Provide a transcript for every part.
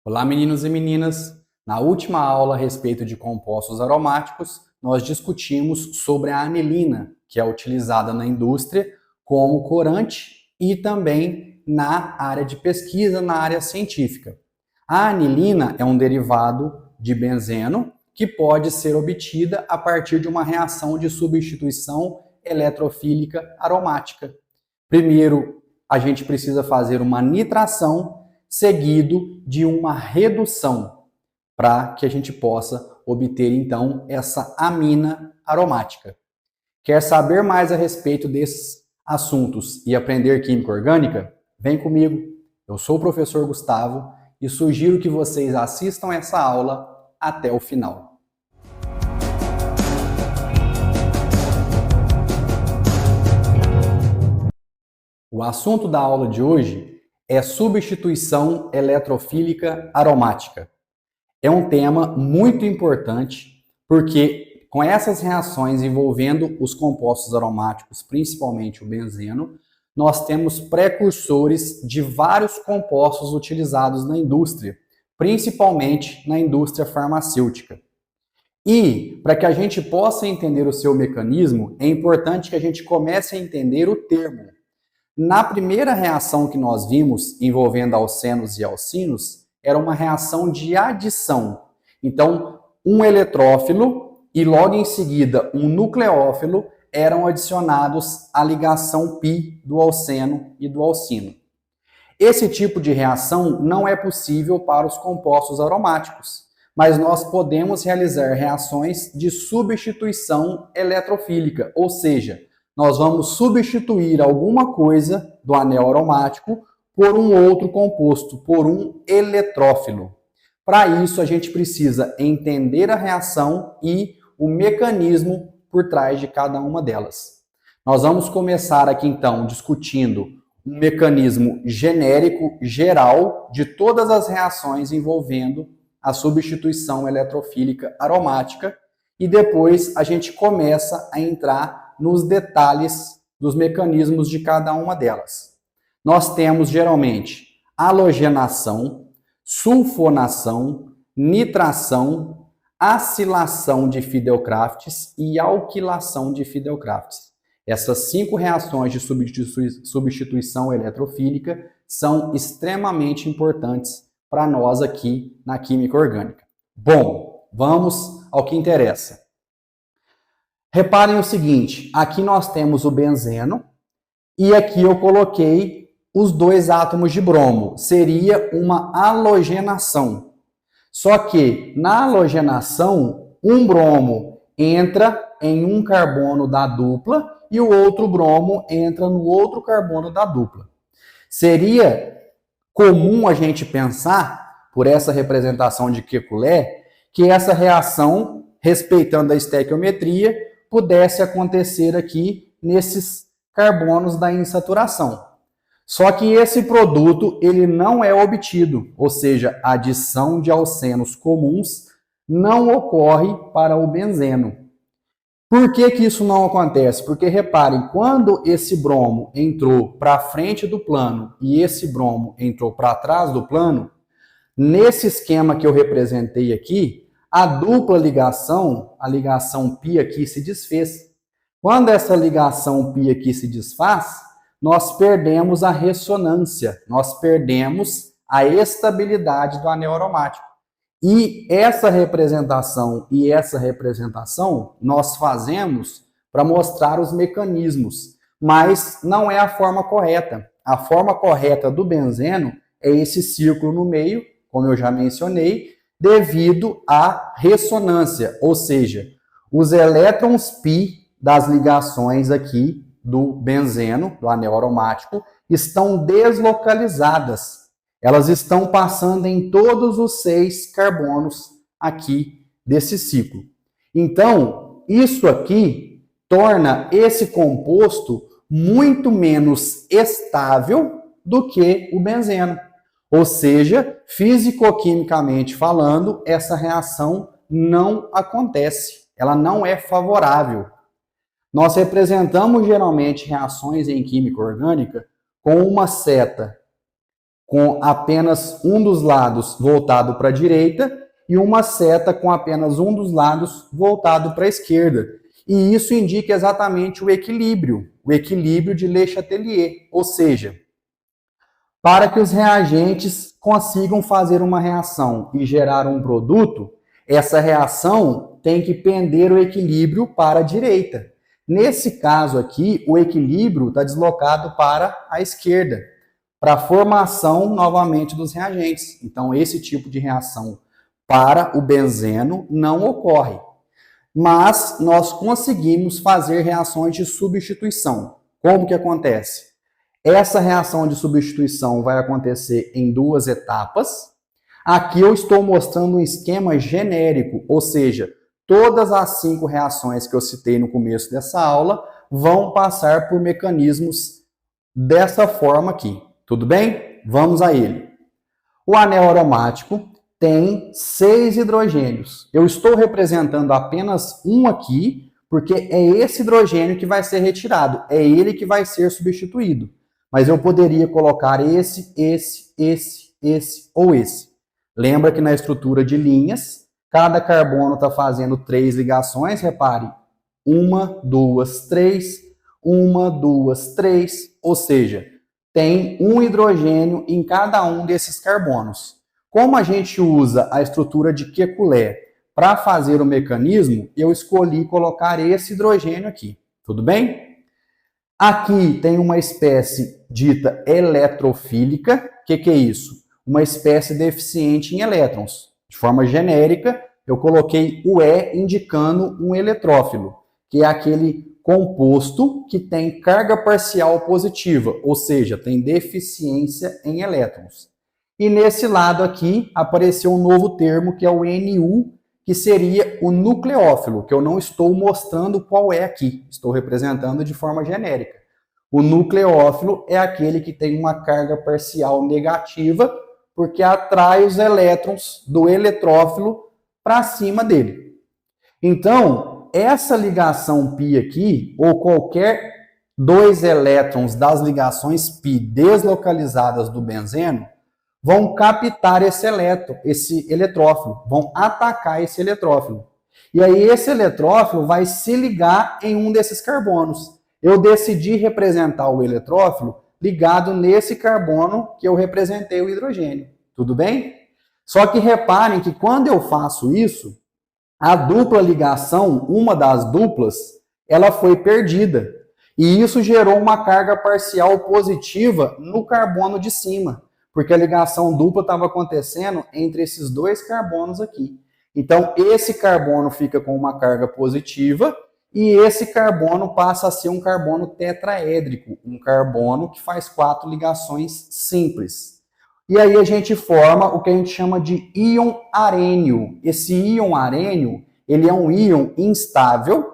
Olá, meninos e meninas! Na última aula a respeito de compostos aromáticos, nós discutimos sobre a anilina, que é utilizada na indústria como corante e também na área de pesquisa, na área científica. A anilina é um derivado de benzeno que pode ser obtida a partir de uma reação de substituição eletrofílica aromática. Primeiro, a gente precisa fazer uma nitração seguido de uma redução, para que a gente possa obter, então, essa amina aromática. Quer saber mais a respeito desses assuntos e aprender química orgânica? Vem comigo! Eu sou o professor Gustavo e sugiro que vocês assistam essa aula até o final. O assunto da aula de hoje é substituição eletrofílica aromática. É um tema muito importante porque com essas reações envolvendo os compostos aromáticos, principalmente o benzeno, nós temos precursores de vários compostos utilizados na indústria, principalmente na indústria farmacêutica. E, para que a gente possa entender o seu mecanismo, é importante que a gente comece a entender o termo. Na primeira reação que nós vimos, envolvendo alcenos e alcinos, era uma reação de adição. Então, um eletrófilo e logo em seguida um nucleófilo eram adicionados à ligação π do alceno e do alcino. Esse tipo de reação não é possível para os compostos aromáticos, mas nós podemos realizar reações de substituição eletrofílica, ou seja, nós vamos substituir alguma coisa do anel aromático por um outro composto, por um eletrófilo. Para isso, a gente precisa entender a reação e o mecanismo por trás de cada uma delas. Nós vamos começar aqui, então, discutindo um mecanismo genérico, geral, de todas as reações envolvendo a substituição eletrofílica aromática e depois a gente começa a entrar nos detalhes dos mecanismos de cada uma delas. Nós temos, geralmente, halogenação, sulfonação, nitração, acilação de Fidelkrafts e alquilação de Fidelkrafts. Essas 5 reações de substituição eletrofílica são extremamente importantes para nós aqui na química orgânica. Bom, vamos ao que interessa. Reparem o seguinte, aqui nós temos o benzeno e aqui eu coloquei os 2 átomos de bromo. Seria uma halogenação. Só que na halogenação, um bromo entra em um carbono da dupla e o outro bromo entra no outro carbono da dupla. Seria comum a gente pensar, por essa representação de Kekulé, que essa reação, respeitando a estequiometria, pudesse acontecer aqui nesses carbonos da insaturação. Só que esse produto ele não é obtido, ou seja, a adição de alcenos comuns não ocorre para o benzeno. Por que isso não acontece? Porque reparem, quando esse bromo entrou para frente do plano e esse bromo entrou para trás do plano, nesse esquema que eu representei aqui, a dupla ligação, a ligação π aqui se desfez. Quando essa ligação π aqui se desfaz, nós perdemos a ressonância, nós perdemos a estabilidade do anel aromático. E essa representação nós fazemos para mostrar os mecanismos, mas não é a forma correta. A forma correta do benzeno é esse círculo no meio, como eu já mencionei, devido à ressonância, ou seja, os elétrons π das ligações aqui do benzeno, do anel aromático, estão deslocalizadas. Elas estão passando em todos os 6 carbonos aqui desse ciclo. Então, isso aqui torna esse composto muito menos estável do que o benzeno. Ou seja, físico-quimicamente falando, essa reação não acontece, ela não é favorável. Nós representamos geralmente reações em química orgânica com uma seta com apenas um dos lados voltado para a direita e uma seta com apenas um dos lados voltado para a esquerda. E isso indica exatamente o equilíbrio de Le Chatelier, ou seja, para que os reagentes consigam fazer uma reação e gerar um produto, essa reação tem que pender o equilíbrio para a direita. Nesse caso aqui, o equilíbrio está deslocado para a esquerda, para a formação novamente dos reagentes. Então, esse tipo de reação para o benzeno não ocorre. Mas nós conseguimos fazer reações de substituição. Como que acontece? Essa reação de substituição vai acontecer em duas etapas. Aqui eu estou mostrando um esquema genérico, ou seja, todas as 5 reações que eu citei no começo dessa aula vão passar por mecanismos dessa forma aqui. Tudo bem? Vamos a ele. O anel aromático tem 6 hidrogênios. Eu estou representando apenas um aqui, porque é esse hidrogênio que vai ser retirado, é ele que vai ser substituído. Mas eu poderia colocar esse ou esse. Lembra que na estrutura de linhas, cada carbono está fazendo 3 ligações, repare, 1, 2, 3, 1, 2, 3, ou seja, tem um hidrogênio em cada um desses carbonos. Como a gente usa a estrutura de Kekulé para fazer o mecanismo, eu escolhi colocar esse hidrogênio aqui. Tudo bem? Aqui tem uma espécie dita eletrofílica. O que é isso? Uma espécie deficiente em elétrons. De forma genérica, eu coloquei o E indicando um eletrófilo, que é aquele composto que tem carga parcial positiva, ou seja, tem deficiência em elétrons. E nesse lado aqui apareceu um novo termo que é o NU, que seria o nucleófilo, que eu não estou mostrando qual é aqui, estou representando de forma genérica. O nucleófilo é aquele que tem uma carga parcial negativa, porque atrai os elétrons do eletrófilo para cima dele. Então, essa ligação π aqui, ou qualquer 2 elétrons das ligações π deslocalizadas do benzeno, vão captar esse eletrófilo, vão atacar esse eletrófilo. E aí esse eletrófilo vai se ligar em um desses carbonos. Eu decidi representar o eletrófilo ligado nesse carbono que eu representei o hidrogênio. Tudo bem? Só que reparem que quando eu faço isso, a dupla ligação, uma das duplas, ela foi perdida. E isso gerou uma carga parcial positiva no carbono de cima, porque a ligação dupla estava acontecendo entre esses 2 carbonos aqui. Então, esse carbono fica com uma carga positiva e esse carbono passa a ser um carbono tetraédrico, um carbono que faz 4 ligações simples. E aí a gente forma o que a gente chama de íon arênio. Esse íon arênio, ele é um íon instável,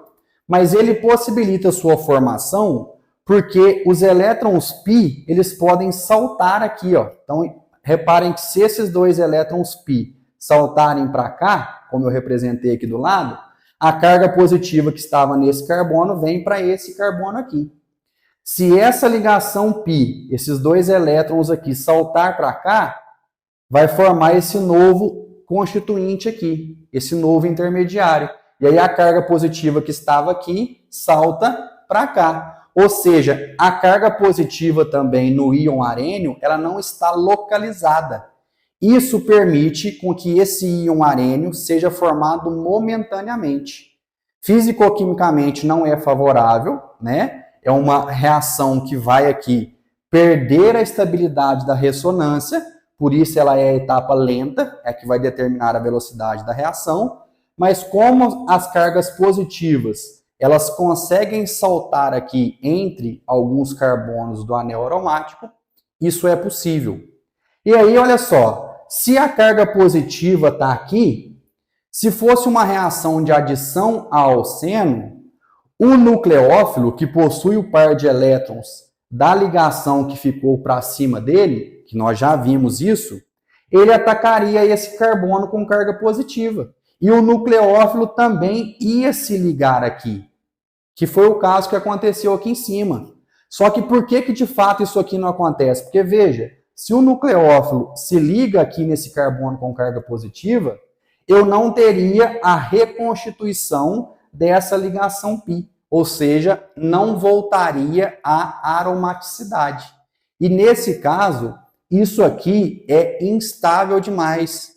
mas ele possibilita sua formação porque os elétrons π, eles podem saltar aqui, ó. Então, reparem que se esses 2 elétrons π saltarem para cá, como eu representei aqui do lado, a carga positiva que estava nesse carbono vem para esse carbono aqui. Se essa ligação π, esses 2 elétrons aqui, saltar para cá, vai formar esse novo constituinte aqui, esse novo intermediário. E aí a carga positiva que estava aqui salta para cá. Ou seja, a carga positiva também no íon arênio, ela não está localizada. Isso permite com que esse íon arênio seja formado momentaneamente. Fisicoquimicamente não é favorável, né? É uma reação que vai aqui perder a estabilidade da ressonância, por isso ela é a etapa lenta, é que vai determinar a velocidade da reação, mas como as cargas positivas elas conseguem saltar aqui entre alguns carbonos do anel aromático, isso é possível. E aí, olha só, se a carga positiva está aqui, se fosse uma reação de adição a alceno, o nucleófilo, que possui o par de elétrons da ligação que ficou para cima dele, que nós já vimos isso, ele atacaria esse carbono com carga positiva. E o nucleófilo também ia se ligar aqui, que foi o caso que aconteceu aqui em cima. Só que por que de fato isso aqui não acontece? Porque veja, se o nucleófilo se liga aqui nesse carbono com carga positiva, eu não teria a reconstituição dessa ligação π, ou seja, não voltaria à aromaticidade. E nesse caso, isso aqui é instável demais.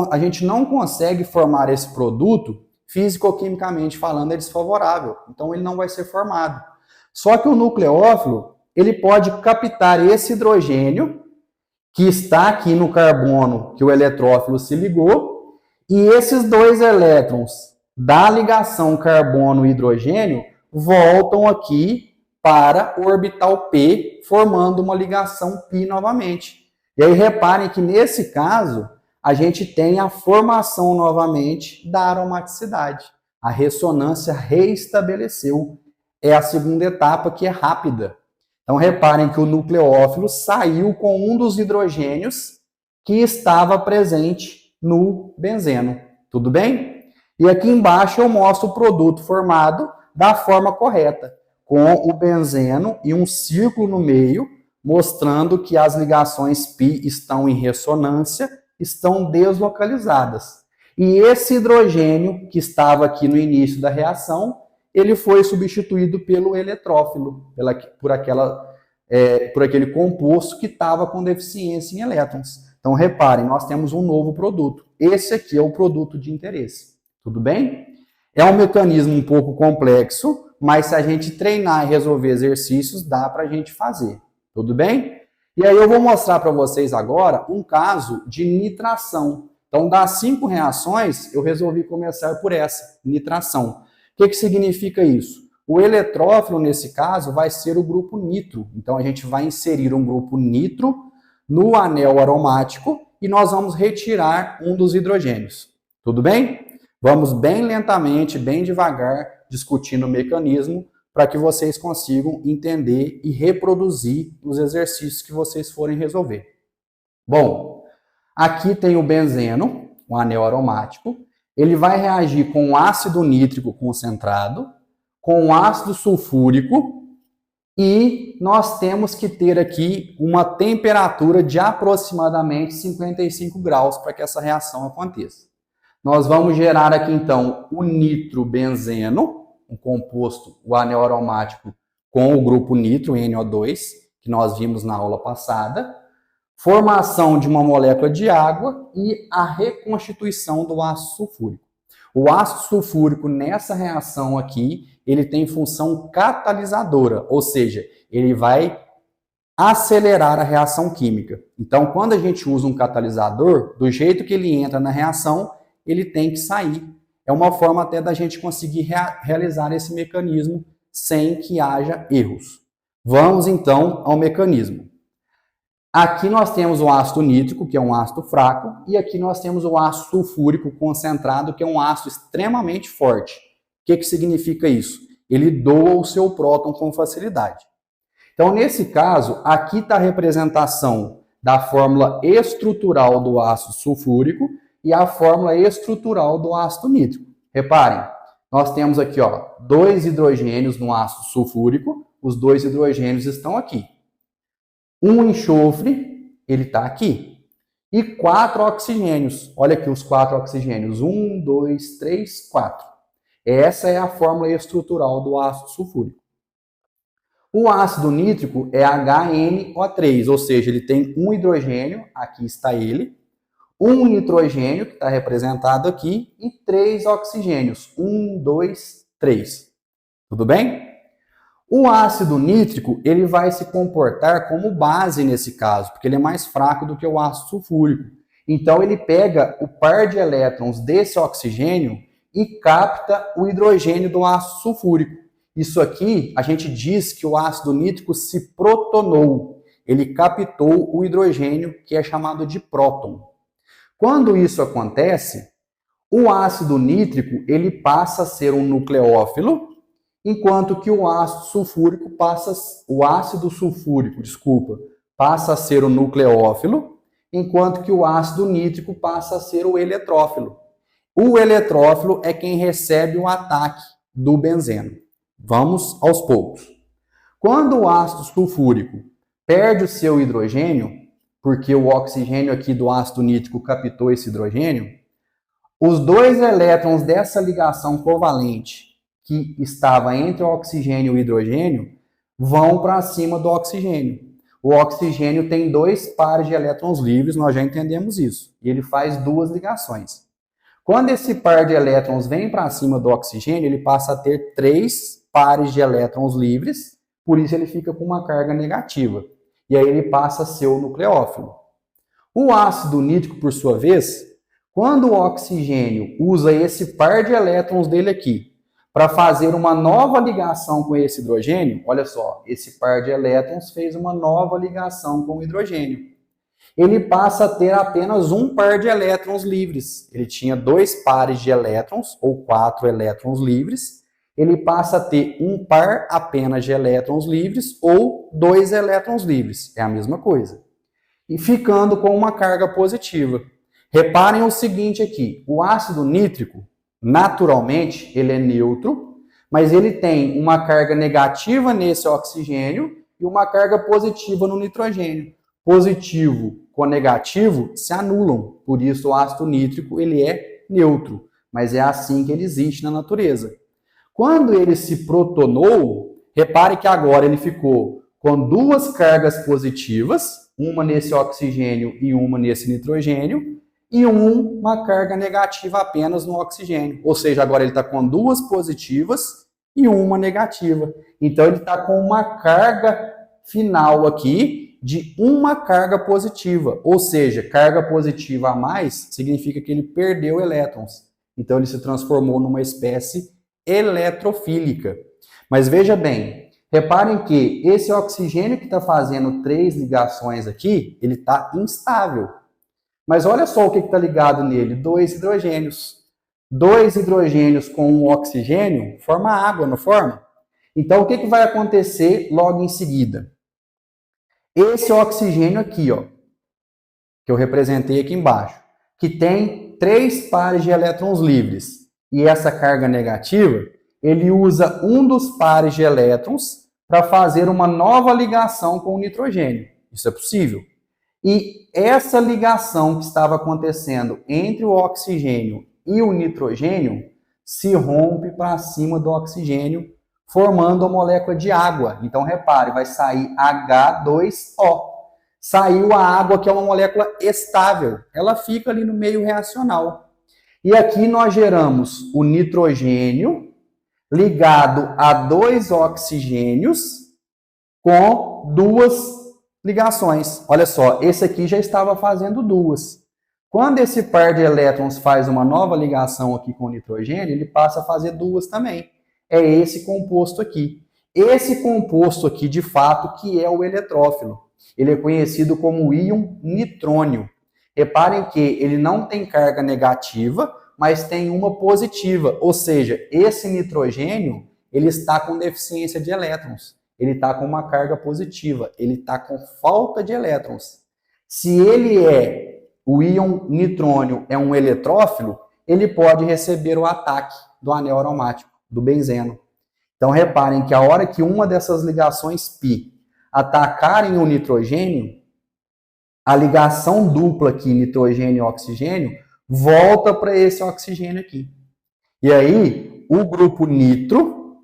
A gente não consegue formar esse produto, físico-quimicamente falando, é desfavorável. Então, ele não vai ser formado. Só que o nucleófilo, ele pode captar esse hidrogênio, que está aqui no carbono, que o eletrófilo se ligou, e esses dois elétrons da ligação carbono-hidrogênio voltam aqui para o orbital P, formando uma ligação π novamente. E aí reparem que nesse caso, a gente tem a formação novamente da aromaticidade. A ressonância reestabeleceu. É a segunda etapa, que é rápida. Então reparem que o nucleófilo saiu com um dos hidrogênios que estava presente no benzeno. Tudo bem? E aqui embaixo eu mostro o produto formado da forma correta, com o benzeno e um círculo no meio, mostrando que as ligações π estão em ressonância, estão deslocalizadas. E esse hidrogênio que estava aqui no início da reação, ele foi substituído pelo eletrófilo, por aquele composto que estava com deficiência em elétrons. Então reparem, nós temos um novo produto. Esse aqui é o produto de interesse. Tudo bem? É um mecanismo um pouco complexo, mas se a gente treinar e resolver exercícios, dá para a gente fazer. Tudo bem? E aí eu vou mostrar para vocês agora um caso de nitração. Então, das 5 reações, eu resolvi começar por essa, nitração. O que significa isso? O eletrófilo, nesse caso, vai ser o grupo nitro. Então, a gente vai inserir um grupo nitro no anel aromático e nós vamos retirar um dos hidrogênios. Tudo bem? Vamos bem lentamente, bem devagar, discutindo o mecanismo para que vocês consigam entender e reproduzir os exercícios que vocês forem resolver. Bom, aqui tem o benzeno, um anel aromático. Ele vai reagir com ácido nítrico concentrado, com ácido sulfúrico, e nós temos que ter aqui uma temperatura de aproximadamente 55 graus para que essa reação aconteça. Nós vamos gerar aqui, então, o nitrobenzeno, um composto, o anel aromático com o grupo nitro, NO2, que nós vimos na aula passada, formação de uma molécula de água e a reconstituição do ácido sulfúrico. O ácido sulfúrico, nessa reação aqui, ele tem função catalisadora, ou seja, ele vai acelerar a reação química. Então, quando a gente usa um catalisador, do jeito que ele entra na reação, ele tem que sair. É uma forma até da gente conseguir realizar esse mecanismo sem que haja erros. Vamos então ao mecanismo. Aqui nós temos o ácido nítrico, que é um ácido fraco, e aqui nós temos o ácido sulfúrico concentrado, que é um ácido extremamente forte. O que significa isso? Ele doa o seu próton com facilidade. Então, nesse caso, aqui está a representação da fórmula estrutural do ácido sulfúrico e a fórmula estrutural do ácido nítrico. Reparem, nós temos aqui 2 hidrogênios no ácido sulfúrico, os 2 hidrogênios estão aqui. Um enxofre, ele está aqui. E 4 oxigênios. Olha aqui os 4 oxigênios. 1, 2, 3, 4. Essa é a fórmula estrutural do ácido sulfúrico. O ácido nítrico é HNO3, ou seja, ele tem um hidrogênio, aqui está ele, um nitrogênio, que está representado aqui, e 3 oxigênios. 1, 2, 3. Tudo bem? O ácido nítrico, ele vai se comportar como base nesse caso, porque ele é mais fraco do que o ácido sulfúrico. Então, ele pega o par de elétrons desse oxigênio e capta o hidrogênio do ácido sulfúrico. Isso aqui, a gente diz que o ácido nítrico se protonou. Ele captou o hidrogênio, que é chamado de próton. Quando isso acontece, o ácido nítrico ele passa a ser um nucleófilo, enquanto que o ácido sulfúrico passa a ser o nucleófilo, enquanto que o ácido nítrico passa a ser o eletrófilo. O eletrófilo é quem recebe o ataque do benzeno. Vamos aos poucos. Quando o ácido sulfúrico perde o seu hidrogênio, porque o oxigênio aqui do ácido nítrico captou esse hidrogênio, os dois elétrons dessa ligação covalente que estava entre o oxigênio e o hidrogênio vão para cima do oxigênio. O oxigênio tem dois pares de elétrons livres, nós já entendemos isso, e ele faz duas ligações. Quando esse par de elétrons vem para cima do oxigênio, ele passa a ter três pares de elétrons livres, por isso ele fica com uma carga negativa. E aí ele passa a ser o nucleófilo. O ácido nítrico, por sua vez, quando o oxigênio usa esse par de elétrons dele aqui para fazer uma nova ligação com esse hidrogênio, olha só, esse par de elétrons fez uma nova ligação com o hidrogênio. Ele passa a ter apenas um par de elétrons livres. Ele tinha dois pares de elétrons, ou 4 elétrons livres. Ele passa a ter um par apenas de elétrons livres, ou 2 elétrons livres. É a mesma coisa. E ficando com uma carga positiva. Reparem o seguinte aqui, o ácido nítrico, naturalmente, ele é neutro, mas ele tem uma carga negativa nesse oxigênio e uma carga positiva no nitrogênio. Positivo com negativo se anulam, por isso o ácido nítrico ele é neutro, mas é assim que ele existe na natureza. Quando ele se protonou, repare que agora ele ficou com duas cargas positivas, uma nesse oxigênio e uma nesse nitrogênio, e uma carga negativa apenas no oxigênio. Ou seja, agora ele está com duas positivas e uma negativa. Então ele está com uma carga final aqui de uma carga positiva. Ou seja, carga positiva a mais significa que ele perdeu elétrons. Então ele se transformou numa espécie eletrofílica. Mas veja bem, reparem que esse oxigênio que está fazendo 3 ligações aqui, ele está instável. Mas olha só o que está ligado nele, 2 hidrogênios. 2 hidrogênios com um oxigênio forma água, não forma? Então o que vai acontecer logo em seguida? Esse oxigênio aqui, ó, que eu representei aqui embaixo, que tem 3 pares de elétrons livres, e essa carga negativa, ele usa um dos pares de elétrons para fazer uma nova ligação com o nitrogênio. Isso é possível. E essa ligação que estava acontecendo entre o oxigênio e o nitrogênio se rompe para cima do oxigênio, formando a molécula de água. Então, repare, vai sair H2O. Saiu a água, que é uma molécula estável. Ela fica ali no meio reacional. E aqui nós geramos o nitrogênio ligado a 2 oxigênios com 2 ligações. Olha só, esse aqui já estava fazendo 2. Quando esse par de elétrons faz uma nova ligação aqui com o nitrogênio, ele passa a fazer 2 também. É esse composto aqui. Esse composto aqui, de fato, que é o eletrófilo. Ele é conhecido como íon nitrônio. Reparem que ele não tem carga negativa, mas tem uma positiva. Ou seja, esse nitrogênio, ele está com deficiência de elétrons. Ele está com uma carga positiva. Ele está com falta de elétrons. Se ele o íon nitrônio é um eletrófilo, ele pode receber o ataque do anel aromático, do benzeno. Então, reparem que a hora que uma dessas ligações π atacarem o nitrogênio, a ligação dupla aqui, nitrogênio e oxigênio, volta para esse oxigênio aqui. E aí, o grupo nitro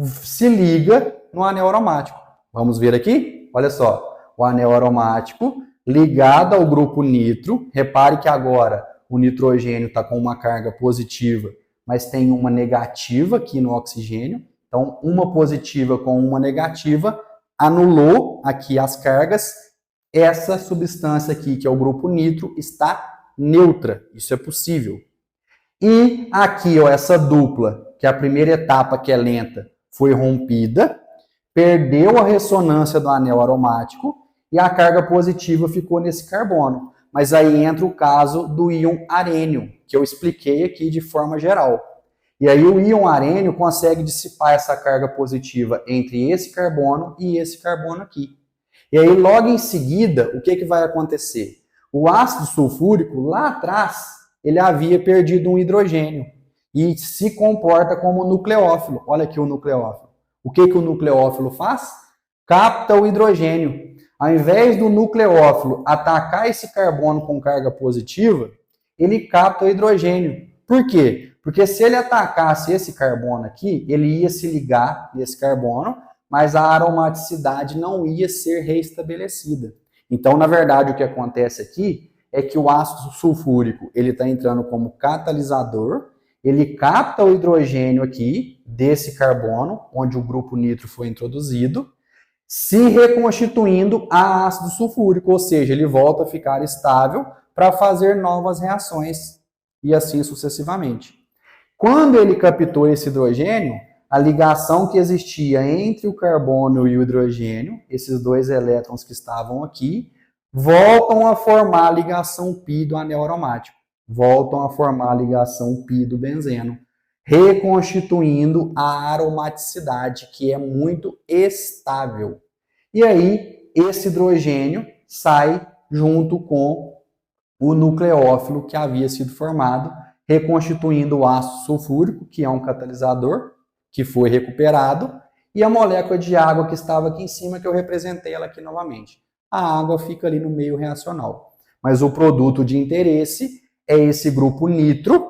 se liga no anel aromático. Vamos ver aqui? Olha só, o anel aromático ligado ao grupo nitro. Repare que agora o nitrogênio está com uma carga positiva, mas tem uma negativa aqui no oxigênio. Então, uma positiva com uma negativa anulou aqui as cargas. Essa substância aqui, que é o grupo nitro, está neutra. Isso é possível. E aqui, ó, essa dupla, que é a primeira etapa, que é lenta, foi rompida, perdeu a ressonância do anel aromático e a carga positiva ficou nesse carbono. Mas aí entra o caso do íon arênio, que eu expliquei aqui de forma geral. E aí o íon arênio consegue dissipar essa carga positiva entre esse carbono e esse carbono aqui. E aí logo em seguida, o que vai acontecer? O ácido sulfúrico, lá atrás, ele havia perdido um hidrogênio e se comporta como nucleófilo. Olha aqui o nucleófilo. O que o nucleófilo faz? Capta o hidrogênio. Ao invés do nucleófilo atacar esse carbono com carga positiva, ele capta o hidrogênio. Por quê? Porque se ele atacasse esse carbono aqui, ele ia se ligar nesse carbono, mas a aromaticidade não ia ser reestabelecida. Então, na verdade, o que acontece aqui é que o ácido sulfúrico ele está entrando como catalisador, ele capta o hidrogênio aqui desse carbono, onde o grupo nitro foi introduzido, se reconstituindo a ácido sulfúrico, ou seja, ele volta a ficar estável para fazer novas reações e assim sucessivamente. Quando ele captou esse hidrogênio, a ligação que existia entre o carbono e o hidrogênio, esses dois elétrons que estavam aqui, voltam a formar a ligação π do anel aromático, voltam a formar a ligação π do benzeno, reconstituindo a aromaticidade, que é muito estável. E aí, esse hidrogênio sai junto com o nucleófilo que havia sido formado, reconstituindo o ácido sulfúrico, que é um catalisador, que foi recuperado, e a molécula de água que estava aqui em cima, que eu representei ela aqui novamente. A água fica ali no meio reacional. Mas o produto de interesse é esse grupo nitro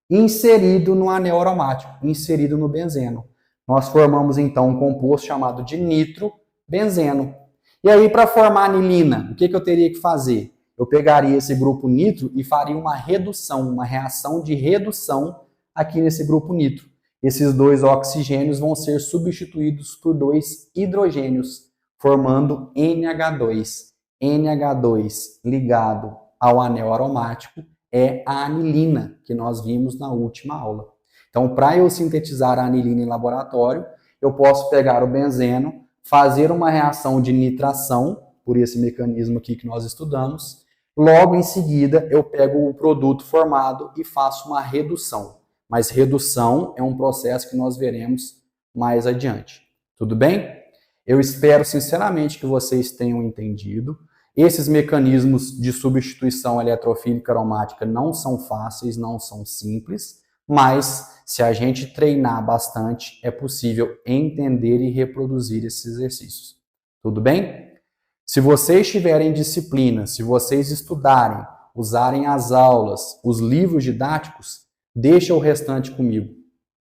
inserido no anel aromático, inserido no benzeno. Nós formamos então um composto chamado de nitrobenzeno. E aí, para formar anilina, o que eu teria que fazer? Eu pegaria esse grupo nitro e faria uma redução, uma reação de redução aqui nesse grupo nitro. Esses dois oxigênios vão ser substituídos por dois hidrogênios, formando NH2. NH2 ligado ao anel aromático é a anilina, que nós vimos na última aula. Então, para eu sintetizar a anilina em laboratório, eu posso pegar o benzeno, fazer uma reação de nitração, por esse mecanismo aqui que nós estudamos. Logo em seguida, eu pego o produto formado e faço uma redução. Mas redução é um processo que nós veremos mais adiante. Tudo bem? Eu espero sinceramente que vocês tenham entendido. Esses mecanismos de substituição eletrofílica aromática não são fáceis, não são simples, mas se a gente treinar bastante, é possível entender e reproduzir esses exercícios. Tudo bem? Se vocês tiverem disciplina, se vocês estudarem, usarem as aulas, os livros didáticos, deixa o restante comigo.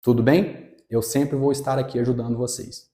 Tudo bem? Eu sempre vou estar aqui ajudando vocês.